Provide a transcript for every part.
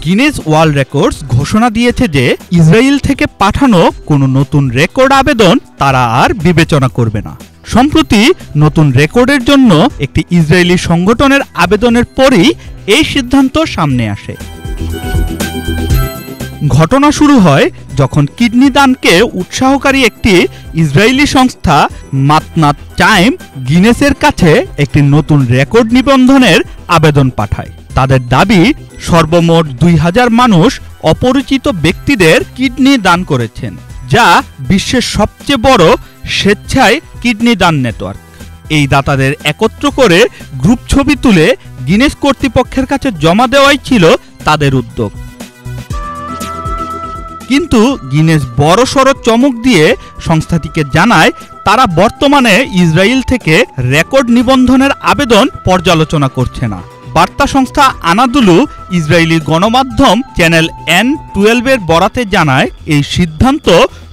Guinness world records ঘোষণা দিয়েছে যে ইসরায়েল থেকে পাঠানো কোনো নতুন রেকর্ড আবেদন তারা আর বিবেচনা করবে না। সম্প্রতি নতুন রেকর্ডের জন্য একটি ইসরায়েলি সংগঠনের আবেদনের পরই এই সিদ্ধান্ত সামনে আসে। ঘটনা শুরু হয় যখন কিডনি দানকে উৎসাহকারী একটি ইসরায়েলি সংস্থা মাতনাত টাইম গিনেসের কাছে একটি নতুন রেকর্ড নিবন্ধনের আবেদন পাঠায়। তাদের দাবি, সর্বমোট 2000 মানুষ অপরিচিত ব্যক্তিদের কিডনি দান করেছেন, যা বিশ্বের সবচেয়ে বড় স্বেচ্ছায় কিডনি দান নেটওয়ার্ক। এই দাতাদের একত্র করে গ্রুপ ছবি তুলে গিনেস কর্তৃপক্ষের কাছে জমা দেওয়াই ছিল তাদের উদ্যোগ। কিন্তু গিনেস বড়সড় চমক দিয়ে সংস্থাটিকে জানায় তারা বর্তমানে ইসরায়েল থেকে রেকর্ড নিবন্ধনের আবেদন পর্যালোচনা করছে না। বার্তা সংস্থা আনাদুলু ইসরায়েলি গণমাধ্যম চ্যানেল N12 বরাতে জানায়, এই সিদ্ধান্ত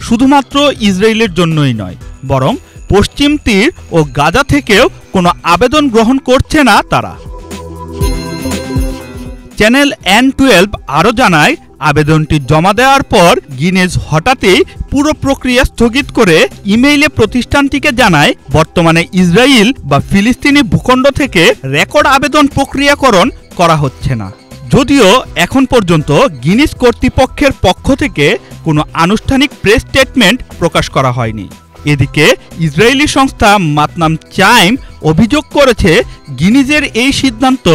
শুধুমাত্র ইসরায়েলের জন্যই নয়, বরং পশ্চিম তীর ও গাজা থেকেও কোনো আবেদন গ্রহণ করছে না তারা। চ্যানেল N12 আরও জানায়, আবেদনটি জমা দেওয়ার পর গিনেস হঠাৎই পুরো প্রক্রিয়া স্থগিত করে ইমেইলে প্রতিষ্ঠানটিকে জানায় বর্তমানে ইসরায়েল বা ফিলিস্তিনি ভূখণ্ড থেকে রেকর্ড আবেদন প্রক্রিয়াকরণ করা হচ্ছে না। যদিও এখন পর্যন্ত গিনেস কর্তৃপক্ষের পক্ষ থেকে কোনো আনুষ্ঠানিক প্রেস স্টেটমেন্ট প্রকাশ করা হয়নি। এদিকে ইসরায়েলি সংস্থা মাতনাম টাইম অভিযোগ করেছে গিনেসের এই সিদ্ধান্ত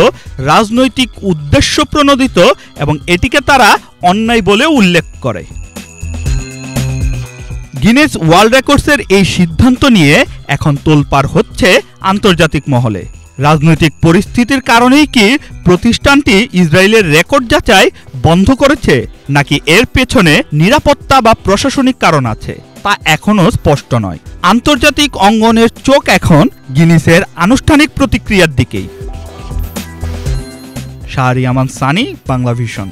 রাজনৈতিক উদ্দেশ্য প্রণোদিত এবং এটিকে তারা অন্যায় বলে উল্লেখ করে। গিনেস ওয়ার্ল্ড রেকর্ডসের এই সিদ্ধান্ত নিয়ে এখন তোলপাড় হচ্ছে আন্তর্জাতিক মহলে। রাজনৈতিক পরিস্থিতির কারণেই কি প্রতিষ্ঠানটি ইসরায়েলের রেকর্ড যাচাই বন্ধ করেছে, নাকি এর পেছনে নিরাপত্তা বা প্রশাসনিক কারণ আছে, তা এখনও স্পষ্ট নয়। আন্তর্জাতিক অঙ্গনের চোখ এখন গিনেসের আনুষ্ঠানিক প্রতিক্রিয়ার দিকেই। শাহরিয়ামান সানি, বাংলা ভিশন।